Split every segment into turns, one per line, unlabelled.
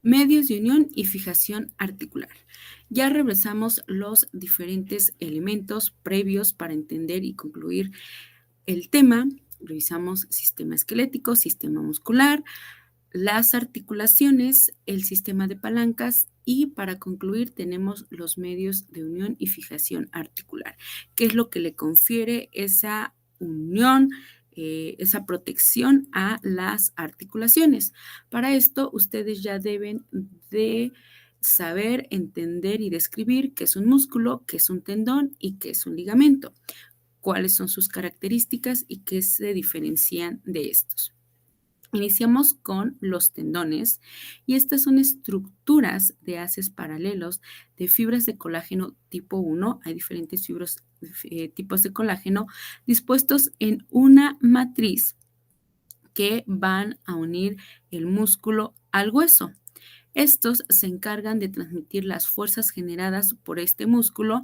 Medios de unión y fijación articular. Ya revisamos los diferentes elementos previos para entender y concluir el tema. Revisamos sistema esquelético, sistema muscular, las articulaciones, el sistema de palancas y para concluir tenemos los medios de unión y fijación articular, que es lo que le confiere esa unión, esa protección a las articulaciones. Para esto, ustedes ya deben de saber, entender y describir qué es un músculo, qué es un tendón y qué es un ligamento, cuáles son sus características y qué se diferencian de estos. Iniciamos con los tendones y estas son estructuras de haces paralelos de fibras de colágeno tipo 1. Hay diferentes tipos de colágeno dispuestos en una matriz que van a unir el músculo al hueso. Estos se encargan de transmitir las fuerzas generadas por este músculo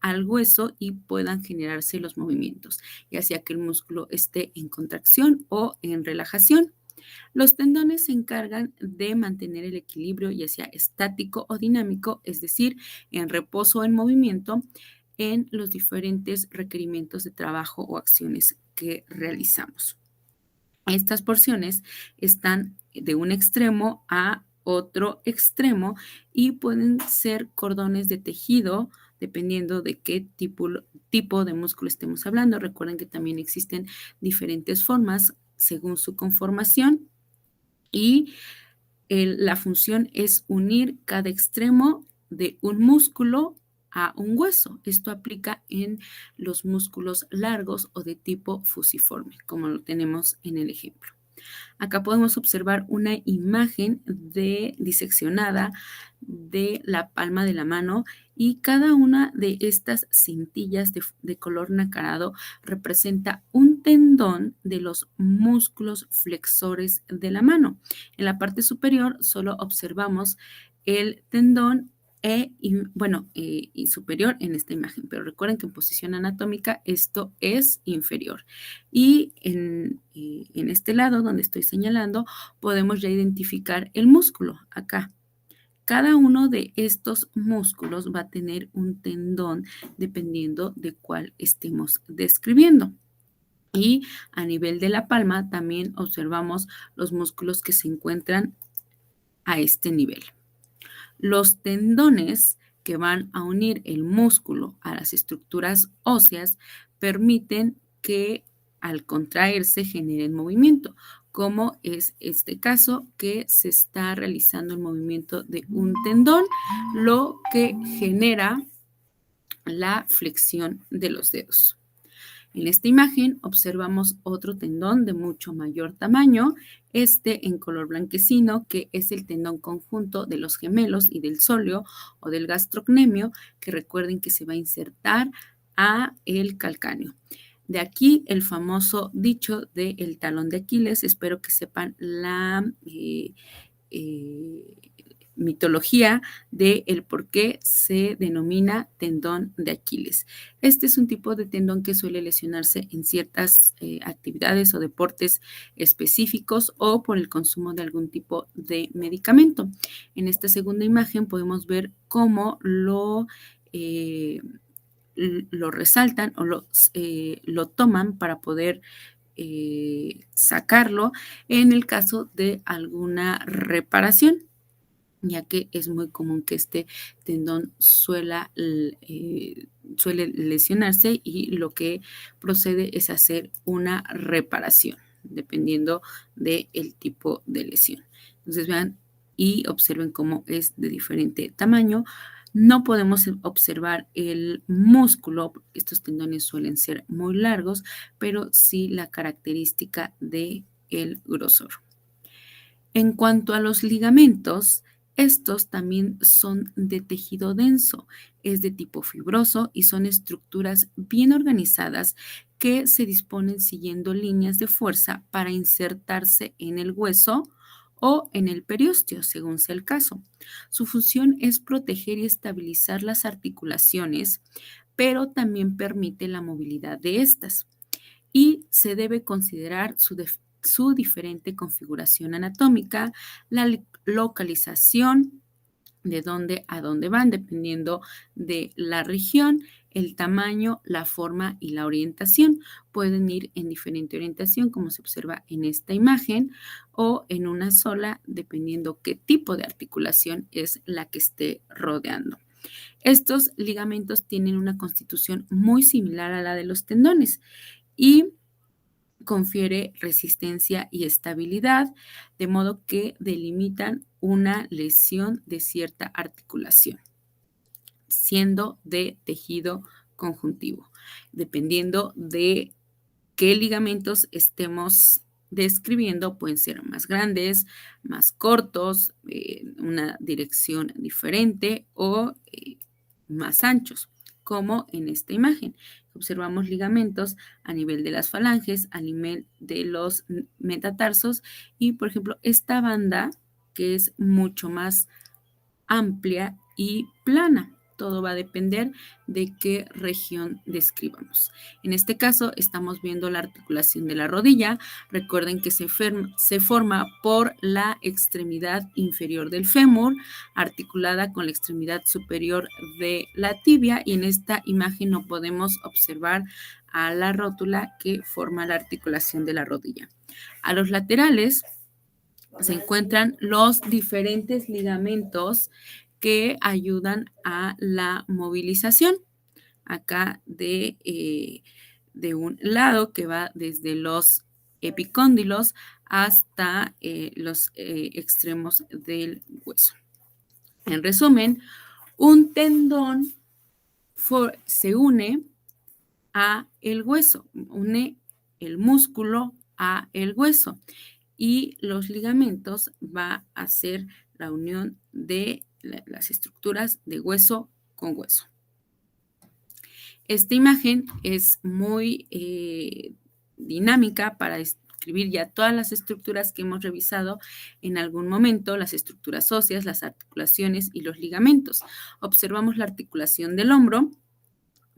al hueso y puedan generarse los movimientos, ya sea que el músculo esté en contracción o en relajación. Los tendones se encargan de mantener el equilibrio, ya sea estático o dinámico, es decir, en reposo o en movimiento, en los diferentes requerimientos de trabajo o acciones que realizamos. Estas porciones están de un extremo a otro extremo y pueden ser cordones de tejido, dependiendo de qué tipo de músculo estemos hablando. Recuerden que también existen diferentes formas según su conformación y la función es unir cada extremo de un músculo a un hueso. Esto aplica en los músculos largos o de tipo fusiforme, como lo tenemos en el ejemplo. Acá podemos observar una imagen diseccionada de la palma de la mano y cada una de estas cintillas de color nacarado representa un tendón de los músculos flexores de la mano. En la parte superior solo observamos el tendón y superior en esta imagen, pero recuerden que en posición anatómica esto es inferior. Y en este lado donde estoy señalando, podemos ya identificar el músculo acá. Cada uno de estos músculos va a tener un tendón dependiendo de cuál estemos describiendo. Y a nivel de la palma también observamos los músculos que se encuentran a este nivel. Los tendones que van a unir el músculo a las estructuras óseas permiten que al contraerse generen movimiento, como es este caso que se está realizando el movimiento de un tendón, lo que genera la flexión de los dedos. En esta imagen observamos otro tendón de mucho mayor tamaño, este en color blanquecino, que es el tendón conjunto de los gemelos y del sóleo o del gastrocnemio, que recuerden que se va a insertar a el calcáneo. De aquí el famoso dicho de el talón de Aquiles. Espero que sepan la eh, mitología de el por qué se denomina tendón de Aquiles. Este es un tipo de tendón que suele lesionarse en ciertas actividades o deportes específicos o por el consumo de algún tipo de medicamento. En esta segunda imagen podemos ver cómo lo resaltan o lo toman para poder sacarlo en el caso de alguna reparación, ya que es muy común que este tendón suele lesionarse y lo que procede es hacer una reparación, dependiendo del tipo de lesión. Entonces vean y observen cómo es de diferente tamaño. No podemos observar el músculo, estos tendones suelen ser muy largos, pero sí la característica del grosor. En cuanto a los ligamentos, estos también son de tejido denso, es de tipo fibroso y son estructuras bien organizadas que se disponen siguiendo líneas de fuerza para insertarse en el hueso o en el periósteo, según sea el caso. Su función es proteger y estabilizar las articulaciones, pero también permite la movilidad de estas y se debe considerar su diferente configuración anatómica, la localización, de dónde a dónde van, dependiendo de la región, el tamaño, la forma y la orientación. Pueden ir en diferente orientación, como se observa en esta imagen, o en una sola, dependiendo qué tipo de articulación es la que esté rodeando. Estos ligamentos tienen una constitución muy similar a la de los tendones y confiere resistencia y estabilidad, de modo que delimitan una lesión de cierta articulación, siendo de tejido conjuntivo, dependiendo de qué ligamentos estemos describiendo. Pueden ser más grandes, más cortos, una dirección diferente o más anchos, como en esta imagen. Observamos ligamentos a nivel de las falanges, a nivel de los metatarsos y, por ejemplo, esta banda que es mucho más amplia y plana. Todo va a depender de qué región describamos. En este caso, estamos viendo la articulación de la rodilla. Recuerden que se forma por la extremidad inferior del fémur, articulada con la extremidad superior de la tibia, y en esta imagen no podemos observar a la rótula que forma la articulación de la rodilla. A los laterales se encuentran los diferentes ligamentos que ayudan a la movilización. Acá de un lado, que va desde los epicóndilos hasta los extremos del hueso. En resumen, un tendón se une a el hueso, une el músculo a el hueso, y los ligamentos va a ser la unión de las estructuras de hueso con hueso. Esta imagen es muy dinámica para describir ya todas las estructuras que hemos revisado en algún momento, las estructuras óseas, las articulaciones y los ligamentos. Observamos la articulación del hombro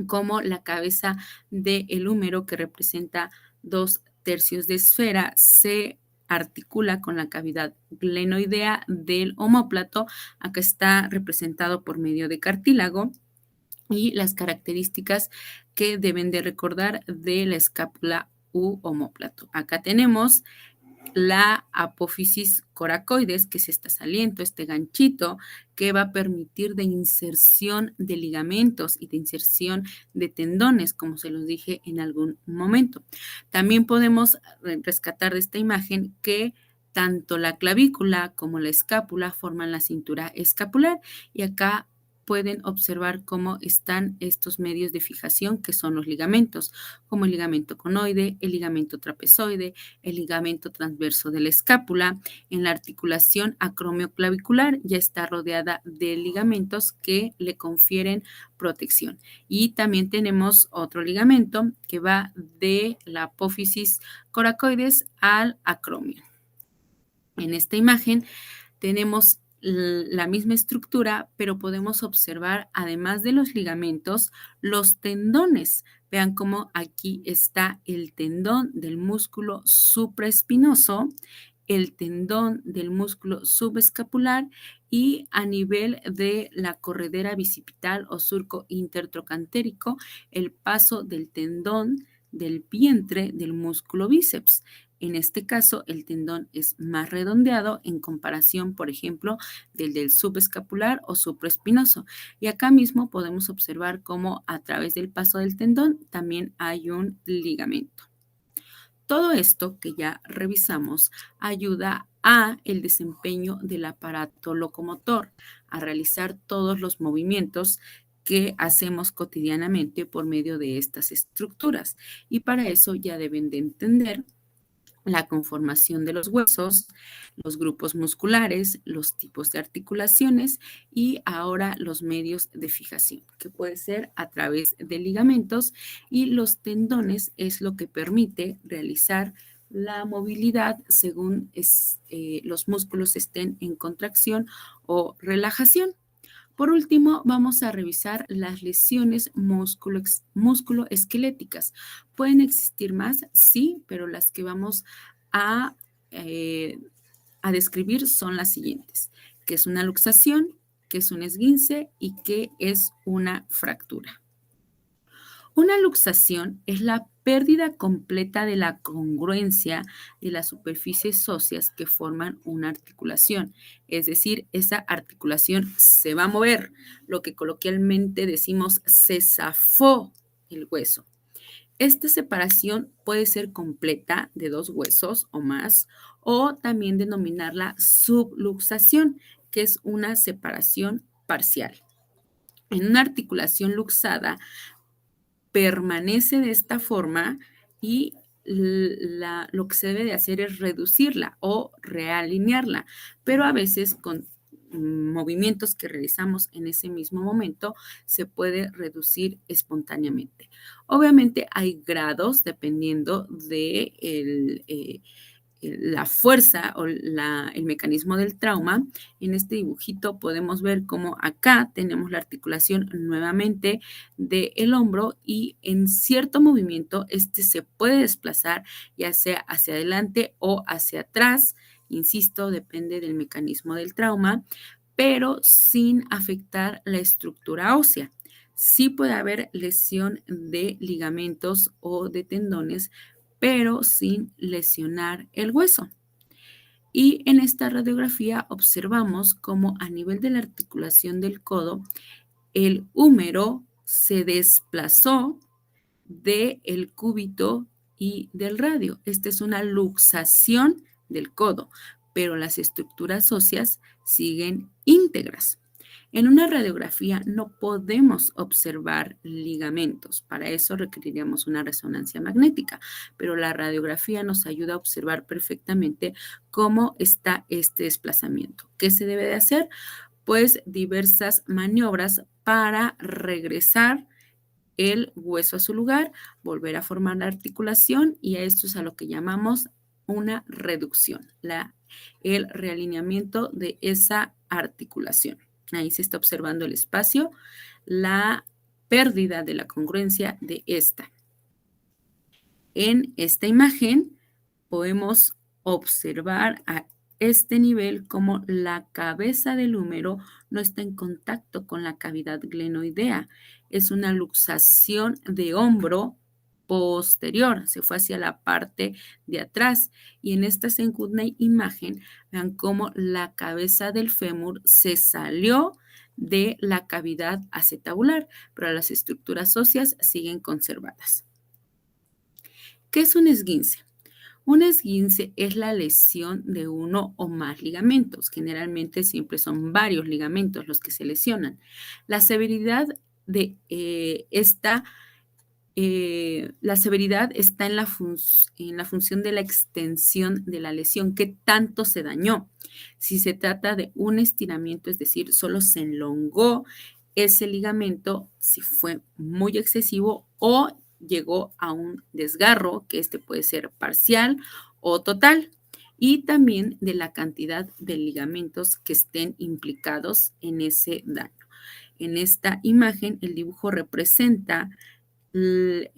como la cabeza del húmero, que representa 2/3 de esfera, se articula con la cavidad glenoidea del omóplato. Acá está representado por medio de cartílago, y las características que deben de recordar de la escápula u omóplato. Acá tenemos la apófisis coracoides, que es este saliento, este ganchito, que va a permitir de inserción de ligamentos y de inserción de tendones, como se los dije en algún momento. También podemos rescatar de esta imagen que tanto la clavícula como la escápula forman la cintura escapular, y acá pueden observar cómo están estos medios de fijación, que son los ligamentos, como el ligamento conoide, el ligamento trapezoide, el ligamento transverso de la escápula. En la articulación acromioclavicular ya está rodeada de ligamentos que le confieren protección. Y también tenemos otro ligamento que va de la apófisis coracoides al acromio. En esta imagen tenemos la misma estructura, pero podemos observar, además de los ligamentos, los tendones. Vean cómo aquí está el tendón del músculo supraespinoso, el tendón del músculo subescapular, y a nivel de la corredera bicipital o surco intertrocantérico, el paso del tendón del vientre del músculo bíceps. En este caso, el tendón es más redondeado en comparación, por ejemplo, del subescapular o supraespinoso. Y acá mismo podemos observar cómo a través del paso del tendón también hay un ligamento. Todo esto que ya revisamos ayuda a el desempeño del aparato locomotor, a realizar todos los movimientos que hacemos cotidianamente por medio de estas estructuras. Y para eso ya deben de entender la conformación de los huesos, los grupos musculares, los tipos de articulaciones y ahora los medios de fijación, que puede ser a través de ligamentos, y los tendones es lo que permite realizar la movilidad según los músculos estén en contracción o relajación. Por último, vamos a revisar las lesiones musculoesqueléticas. ¿Pueden existir más? Sí, pero las que vamos a, eh, a describir son las siguientes: qué es una luxación, qué es un esguince y qué es una fractura. Una luxación es la pérdida completa de la congruencia de las superficies óseas que forman una articulación. Es decir, esa articulación se va a mover, lo que coloquialmente decimos se zafó el hueso. Esta separación puede ser completa de dos huesos o más, o también denominarla subluxación, que es una separación parcial. En una articulación luxada, permanece de esta forma y lo que se debe de hacer es reducirla o realinearla, pero a veces con movimientos que realizamos en ese mismo momento se puede reducir espontáneamente. Obviamente hay grados dependiendo de la fuerza o el mecanismo del trauma. En este dibujito podemos ver cómo acá tenemos la articulación nuevamente del hombro y en cierto movimiento este se puede desplazar ya sea hacia adelante o hacia atrás. Insisto, depende del mecanismo del trauma, pero sin afectar la estructura ósea. Sí puede haber lesión de ligamentos o de tendones, pero sin lesionar el hueso. Y en esta radiografía observamos cómo a nivel de la articulación del codo, el húmero se desplazó del cúbito y del radio. Esta es una luxación del codo, pero las estructuras óseas siguen íntegras. En una radiografía no podemos observar ligamentos, para eso requeriríamos una resonancia magnética, pero la radiografía nos ayuda a observar perfectamente cómo está este desplazamiento. ¿Qué se debe de hacer? Pues diversas maniobras para regresar el hueso a su lugar, volver a formar la articulación y a esto es a lo que llamamos una reducción, el realineamiento de esa articulación. Ahí se está observando el espacio, la pérdida de la congruencia de esta. En esta imagen podemos observar a este nivel como la cabeza del húmero no está en contacto con la cavidad glenoidea. Es una luxación de hombro posterior, se fue hacia la parte de atrás. Y en esta segunda imagen, vean cómo la cabeza del fémur se salió de la cavidad acetabular, pero las estructuras óseas siguen conservadas. ¿Qué es un esguince? Un esguince es la lesión de uno o más ligamentos. Generalmente siempre son varios ligamentos los que se lesionan. La severidad de la severidad está en la función de la extensión de la lesión, qué tanto se dañó. Si se trata de un estiramiento, es decir, solo se enlongó ese ligamento, si fue muy excesivo o llegó a un desgarro, que este puede ser parcial o total, y también de la cantidad de ligamentos que estén implicados en ese daño. En esta imagen, el dibujo representa el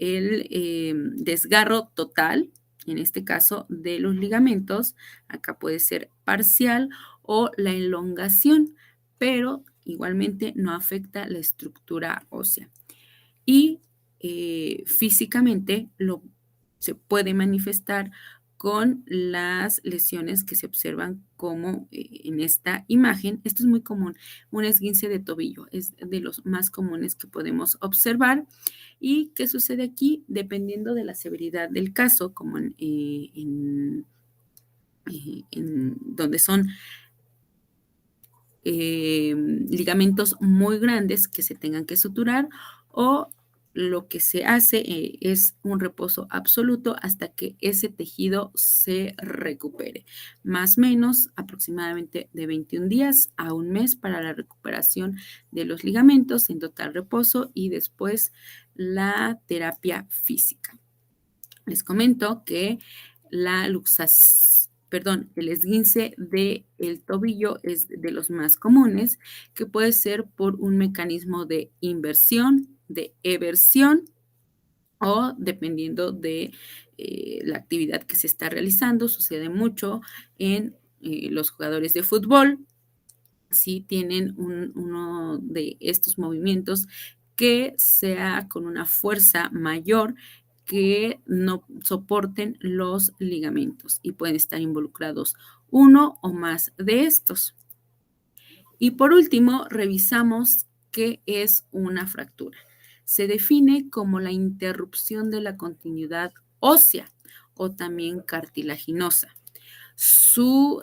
desgarro total, en este caso de los ligamentos, acá puede ser parcial o la elongación, pero igualmente no afecta la estructura ósea. Y físicamente se puede manifestar con las lesiones que se observan como en esta imagen. Esto es muy común, un esguince de tobillo, es de los más comunes que podemos observar. ¿Y qué sucede aquí? Dependiendo de la severidad del caso, como en donde son ligamentos muy grandes que se tengan que suturar, o lo que se hace es un reposo absoluto hasta que ese tejido se recupere. Más o menos aproximadamente de 21 días a un mes para la recuperación de los ligamentos en total reposo y después la terapia física. Les comento que el esguince del tobillo es de los más comunes, que puede ser por un mecanismo de inversión, de eversión o dependiendo de la actividad que se está realizando. Sucede mucho en los jugadores de fútbol. Si tienen uno de estos movimientos que sea con una fuerza mayor que no soporten los ligamentos y pueden estar involucrados uno o más de estos. Y por último, revisamos qué es una fractura. Se define como la interrupción de la continuidad ósea o también cartilaginosa. Su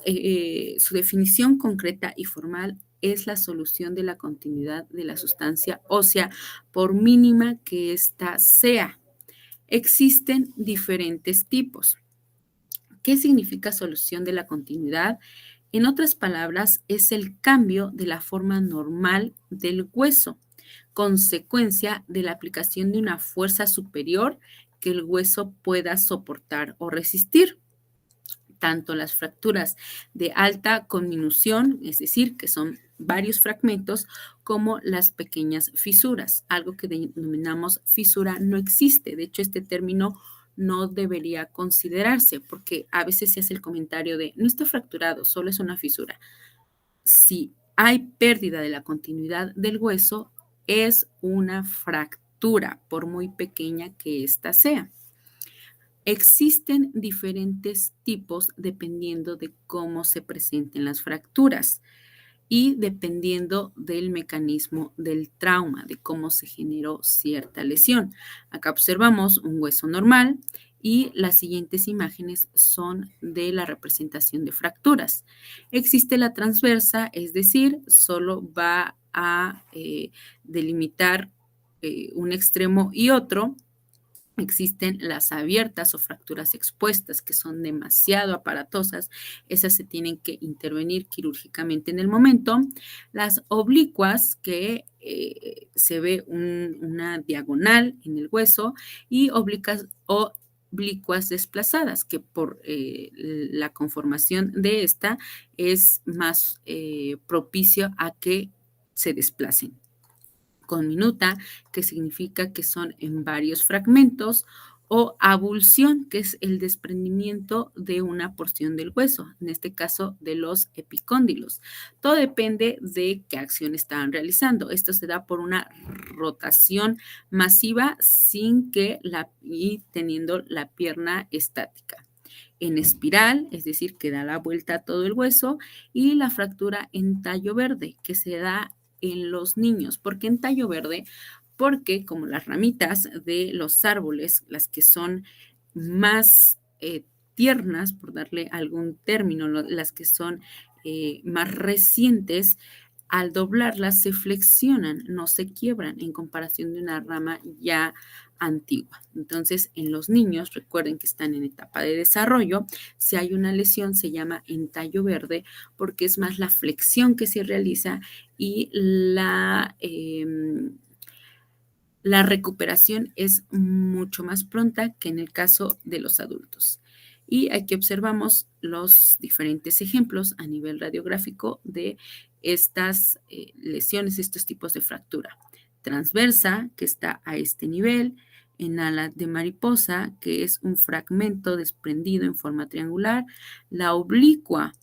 definición concreta y formal es la solución de la continuidad de la sustancia ósea, por mínima que ésta sea. Existen diferentes tipos. ¿Qué significa solución de la continuidad? En otras palabras, es el cambio de la forma normal del hueso, consecuencia de la aplicación de una fuerza superior que el hueso pueda soportar o resistir. Tanto las fracturas de alta conminución, es decir, que son varios fragmentos, como las pequeñas fisuras. Algo que denominamos fisura no existe. De hecho, este término no debería considerarse porque a veces se hace el comentario de no está fracturado, solo es una fisura. Si hay pérdida de la continuidad del hueso, es una fractura, por muy pequeña que ésta sea. Existen diferentes tipos dependiendo de cómo se presenten las fracturas y dependiendo del mecanismo del trauma, de cómo se generó cierta lesión. Acá observamos un hueso normal y las siguientes imágenes son de la representación de fracturas. Existe la transversa, es decir, solo va a delimitar un extremo y otro. Existen las abiertas o fracturas expuestas, que son demasiado aparatosas. Esas se tienen que intervenir quirúrgicamente en el momento. Las oblicuas, que se ve una diagonal en el hueso, y oblicuas desplazadas, que por la conformación de esta es más propicio a que se desplacen. Conminuta, que significa que son en varios fragmentos, o avulsión, que es el desprendimiento de una porción del hueso, en este caso de los epicóndilos. Todo depende de qué acción estaban realizando. Esto se da por una rotación masiva y teniendo la pierna estática. En espiral, es decir, que da la vuelta a todo el hueso, y la fractura en tallo verde, que se da en los niños. ¿Por qué en tallo verde? Porque como las ramitas de los árboles, las que son más tiernas, por darle algún término, las que son más recientes, al doblarlas se flexionan, no se quiebran en comparación de una rama ya antigua. Entonces, en los niños, recuerden que están en etapa de desarrollo, si hay una lesión se llama entallo verde porque es más la flexión que se realiza y la recuperación es mucho más pronta que en el caso de los adultos. Y aquí observamos los diferentes ejemplos a nivel radiográfico de estas lesiones, estos tipos de fractura. Transversa, que está a este nivel; en ala de mariposa, que es un fragmento desprendido en forma triangular; la oblicua,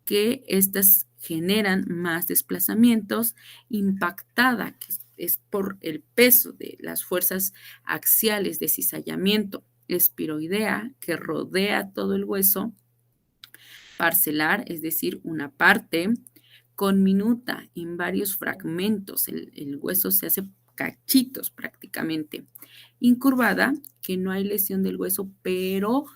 que estas generan más desplazamientos; impactada, que es por el peso de las fuerzas axiales de cizallamiento; espiroidea, que rodea todo el hueso; parcelar, es decir, una parte; conminuta, en varios fragmentos, el hueso se hace cachitos prácticamente; incurvada, que no hay lesión del hueso, pero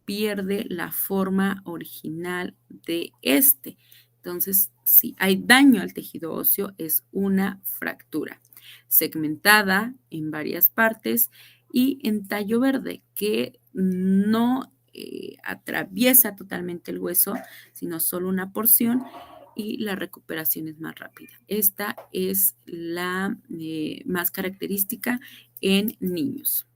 pierde la forma original de este. Entonces, si hay daño al tejido óseo, es una fractura. Segmentada en varias partes; y en tallo verde, que no atraviesa totalmente el hueso, sino solo una porción, y la recuperación es más rápida. Esta es la más característica en niños.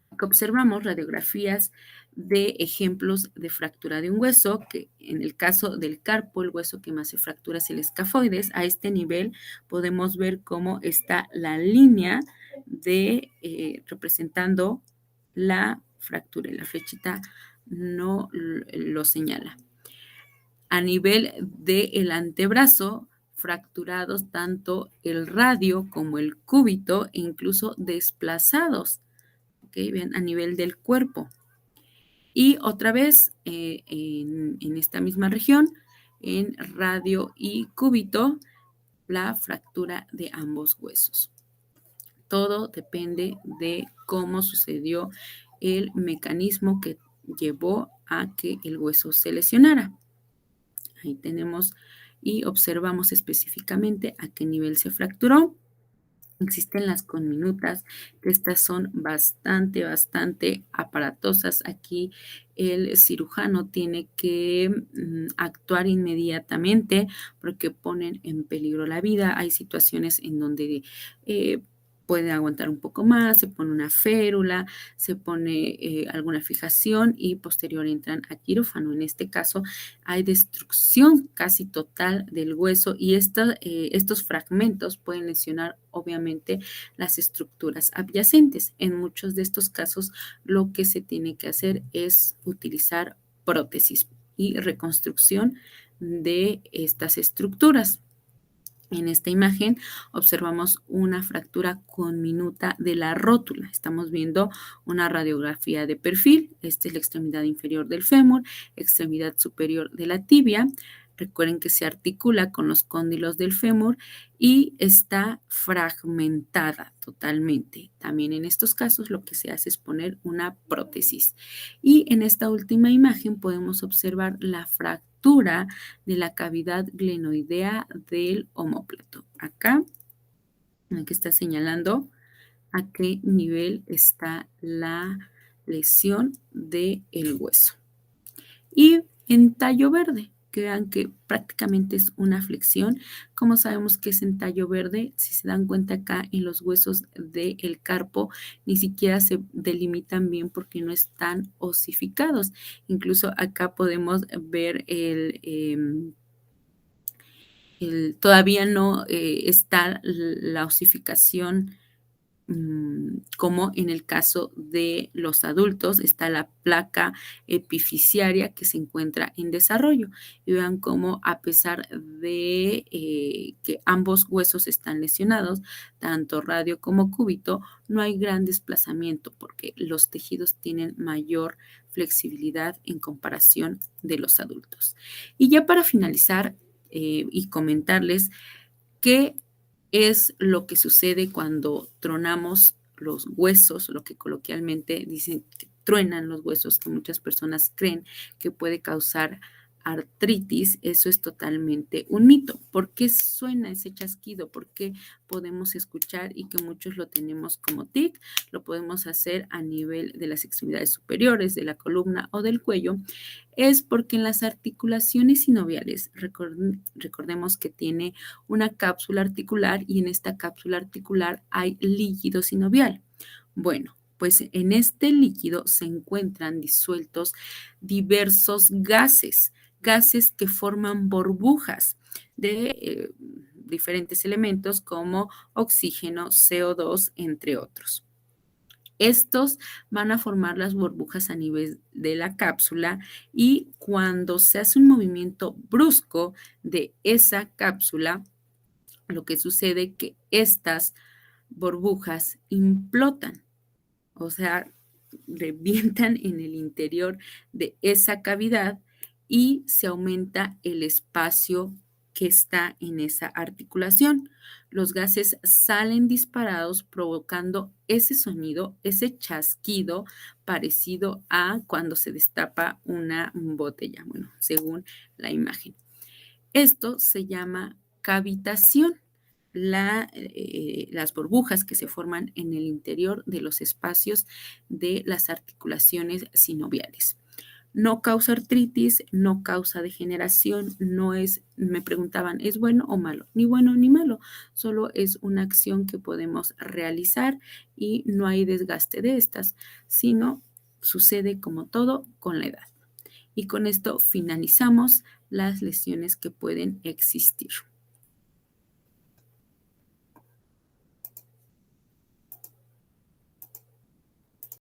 Aquí observamos radiografías de ejemplos de fractura de un hueso, que en el caso del carpo, el hueso que más se fractura es el escafoides. A este nivel podemos ver cómo está la línea representando la fractura. La flechita no lo señala. A nivel del antebrazo, fracturados tanto el radio como el cúbito e incluso desplazados, ¿ok? Vean, a nivel del cuerpo. Y otra vez, en esta misma región, en radio y cúbito, la fractura de ambos huesos. Todo depende de cómo sucedió el mecanismo que llevó a que el hueso se lesionara. Ahí tenemos y observamos específicamente a qué nivel se fracturó. Existen las conminutas, que estas son bastante aparatosas. Aquí el cirujano tiene que actuar inmediatamente porque ponen en peligro la vida. Hay situaciones en donde puede aguantar un poco más, se pone una férula, se pone alguna fijación y posterior entran a quirófano. En este caso hay destrucción casi total del hueso y estos fragmentos pueden lesionar obviamente las estructuras adyacentes. En muchos de estos casos lo que se tiene que hacer es utilizar prótesis y reconstrucción de estas estructuras. En esta imagen observamos una fractura conminuta de la rótula. Estamos viendo una radiografía de perfil. Esta es la extremidad inferior del fémur, extremidad superior de la tibia. Recuerden que se articula con los cóndilos del fémur y está fragmentada totalmente. También en estos casos lo que se hace es poner una prótesis. Y en esta última imagen podemos observar la fractura de la cavidad glenoidea del omóplato. Acá, que está señalando a qué nivel está la lesión del hueso. Y en tallo verde, que vean que prácticamente es una flexión. ¿Cómo sabemos que es en tallo verde? Si se dan cuenta acá en los huesos del carpo, ni siquiera se delimitan bien porque no están osificados. Incluso acá podemos ver todavía no está la osificación como en el caso de los adultos, está la placa epifisiaria que se encuentra en desarrollo. Y vean cómo a pesar de que ambos huesos están lesionados, tanto radio como cúbito, no hay gran desplazamiento porque los tejidos tienen mayor flexibilidad en comparación de los adultos. Y ya para finalizar y comentarles que es lo que sucede cuando tronamos los huesos, lo que coloquialmente dicen que truenan los huesos, que muchas personas creen que puede causar artritis. Eso es totalmente un mito. ¿Por qué suena ese chasquido? ¿Por qué podemos escuchar y que muchos lo tenemos como tic? Lo podemos hacer a nivel de las extremidades superiores, de la columna o del cuello. Es porque en las articulaciones sinoviales, recordemos que tiene una cápsula articular y en esta cápsula articular hay líquido sinovial. Bueno, pues en este líquido se encuentran disueltos diversos gases que forman burbujas de diferentes elementos como oxígeno, CO2, entre otros. Estos van a formar las burbujas a nivel de la cápsula y cuando se hace un movimiento brusco de esa cápsula, lo que sucede es que estas burbujas implotan, o sea, revientan en el interior de esa cavidad y se aumenta el espacio que está en esa articulación. Los gases salen disparados provocando ese sonido, ese chasquido parecido a cuando se destapa una botella, bueno, según la imagen. Esto se llama cavitación. Las burbujas que se forman en el interior de los espacios de las articulaciones sinoviales. No causa artritis, no causa degeneración, no es, me preguntaban, ¿es bueno o malo? Ni bueno ni malo, solo es una acción que podemos realizar y no hay desgaste de estas, sino sucede como todo con la edad. Y con esto finalizamos las lesiones que pueden existir.